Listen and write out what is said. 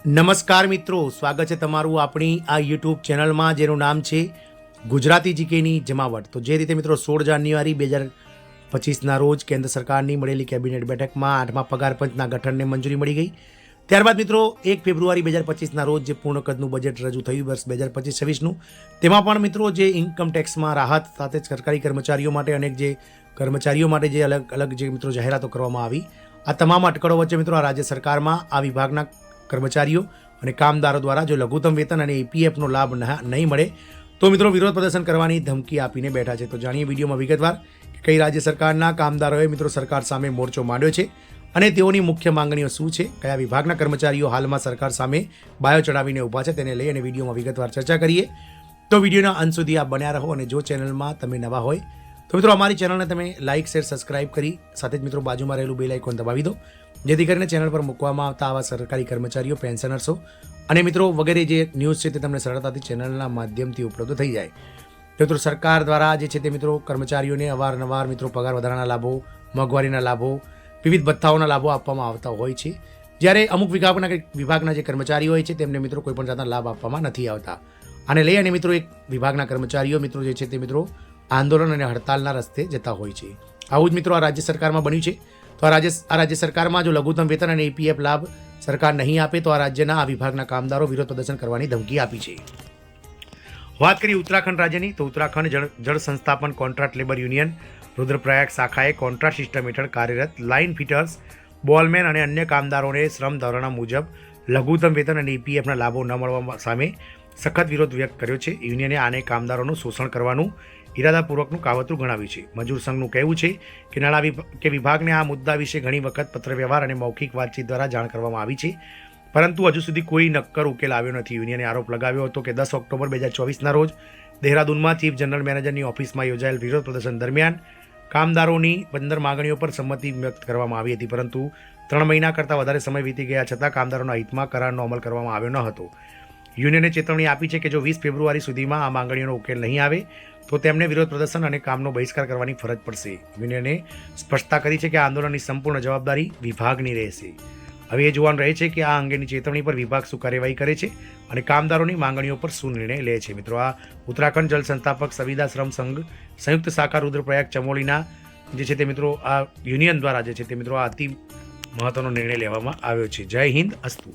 નમસ્કાર મિત્રો, સ્વાગત છે તમારું આપણી આ યુટ્યુબ ચેનલમાં જેનું નામ છે ગુજરાતી જીકેની જમાવટ। તો જે રીતે મિત્રો 16 જાન્યુઆરી 2025ના રોજ કેન્દ્ર સરકારની મળેલી કેબિનેટ બેઠકમાં 8મા પગાર પંચના ગઠનને મંજૂરી મળી ગઈ। ત્યારબાદ મિત્રો 1 ફેબ્રુઆરી 2025ના રોજ જે પૂર્ણ કદનું બજેટ રજૂ થયું વર્ષ 2025-26નું, તેમાં પણ મિત્રો જે ઇન્કમ ટેક્સમાં રાહત સાથે સરકારી કર્મચારીઓ માટે અનેક જે કર્મચારીઓ માટે જે અલગ અલગ જે મિત્રો જાહેરાતો કરવામાં આવી, આ તમામ અટકળો વચ્ચે મિત્રો આ રાજ્ય સરકારમાં આ વિભાગના કર્મચારીઓ અને કામદારો દ્વારા જો લઘુત્તમ વેતન અને ઈપીએફનો લાભ નહીં મળે તો મિત્રો વિરોધ પ્રદર્શન કરવાની ધમકી આપીને બેઠા છે। તો જાણીએ વિડીયોમાં વિગતવાર કે કઈ રાજ્ય સરકારના કામદારોએ મિત્રો સરકાર સામે મોરચો માંડ્યો છે અને તેઓની મુખ્ય માંગણીઓ શું છે, કયા વિભાગના કર્મચારીઓ હાલમાં સરકાર સામે બાયો ચડાવીને ઊભા છે, તેને લઈ અને વિડીયોમાં વિગતવાર ચર્ચા કરીએ। તો વિડીયોના અંત સુધી આપ બન્યા રહો અને જો ચેનલમાં તમે નવા હોય તો મિત્રો અમારી ચેનલને તમે લાઇક, શેર, સબસ્ક્રાઇબ કરી સાથે જ મિત્રો બાજુમાં રહેલું બેલ આઇકોન દબાવી દો, જેથી કરીને ચેનલ પર મૂકવામાં આવતા આવા સરકારી કર્મચારીઓ, પેન્શનર્સો અને મિત્રો વગેરે જે ન્યૂઝ છે તે તમને સરળતાથી ચેનલના માધ્યમથી ઉપલબ્ધ થઈ જાય। તો મિત્રો સરકાર દ્વારા જે છે તે મિત્રો કર્મચારીઓને અવારનવાર મિત્રો પગાર વધારાના લાભો, મોંઘવારીના લાભો, વિવિધ ભથ્થાઓના લાભો આપવામાં આવતા હોય છે, જ્યારે અમુક વિભાગના જે કર્મચારીઓ હોય છે તેમને મિત્રો કોઈપણ જાતના લાભ આપવામાં નથી આવતા। આને લઈ અને મિત્રો એક વિભાગના કર્મચારીઓ મિત્રો જે છે તે મિત્રો આંદોલન અને હડતાલના રસ્તે જતા હોય છે। આવું જ મિત્રો આ રાજ્ય સરકારમાં બન્યું છે। તો આ રાજ્ય સરકારમાં જો લઘુત્તમ વેતન અને ઈપીએફ લાભ સરકાર નહીં આપે તો આ રાજ્યના આ વિભાગના કામદારો વિરોધ પ્રદર્શન કરવાની ધમકી આપી છે। વાત કરીએ ઉત્તરાખંડ રાજ્યની, તો ઉત્તરાખંડ જળ સંસ્થાપન કોન્ટ્રાક્ટ લેબર યુનિયન રુદ્રપ્રયાગ શાખાએ કોન્ટ્રાક્ટ સિસ્ટમ હેઠળ કાર્યરત લાઇન ફિટર્સ, બોલમેન અને અન્ય કામદારોને શ્રમ ધારણા મુજબ લઘુત્તમ વેતન અને ઈપીએફના લાભો ન મળવા સામે સખત વિરોધ વ્યક્ત કર્યો છે। યુનિયને આને કામદારોનું શોષણ કરવાનું ઇરાદાપૂર્વકનું કાવતરું ગણાવ્યું છે। મજૂર સંઘનું કહેવું છે કે નાણાં વિભાગને આ મુદ્દા વિશે ઘણી વખત પત્રવ્યવહાર અને મૌખિક વાતચીત દ્વારા જાણ કરવામાં આવી છે, પરંતુ હજુ સુધી કોઈ નક્કર ઉકેલ આવ્યો નથી। યુનિયને આરોપ લગાવ્યો હતો કે 10 ઓક્ટોબર 2024ના રોજ દહેરાદૂનમાં ચીફ જનરલ મેનેજરની ઓફિસમાં યોજાયેલ વિરોધ પ્રદર્શન દરમિયાન કામદારોની 15 માંગણીઓ પર સંમતિ વ્યક્ત કરવામાં આવી હતી, પરંતુ 3 મહિના કરતાં વધારે સમય વીતી ગયા છતાં કામદારોના હિતમાં કરારનો અમલ કરવામાં આવ્યો ન હતો। યુનિયને ચેતવણી આપી છે કે જો 20 ફેબ્રુઆરી સુધીમાં આ માંગણીઓનો ઉકેલ નહીં આવે તો તેમને વિરોધ પ્રદર્શન અને કામનો બહિષ્કાર કરવાની ફરજ પડશે। યુનિયને સ્પષ્ટતા કરી છે કે આ આંદોલનની સંપૂર્ણ જવાબદારી વિભાગની રહેશે। હવે એ જોવાનું રહે છે કે આ અંગેની ચેતવણી પર વિભાગ શું કાર્યવાહી કરે છે અને કામદારોની માંગણીઓ પર શું નિર્ણય લે છે। મિત્રો આ ઉત્તરાખંડ જળ સંસ્થાપક સંવિદા શ્રમ સંઘ સંયુક્ત શાખા રુદ્રપ્રયાગ ચમોલીના જે છે તે મિત્રો આ યુનિયન દ્વારા જે છે તે મિત્રો આ અતિ મહત્વનો નિર્ણય લેવામાં આવ્યો છે। જય હિન્દ, અસ્તુ।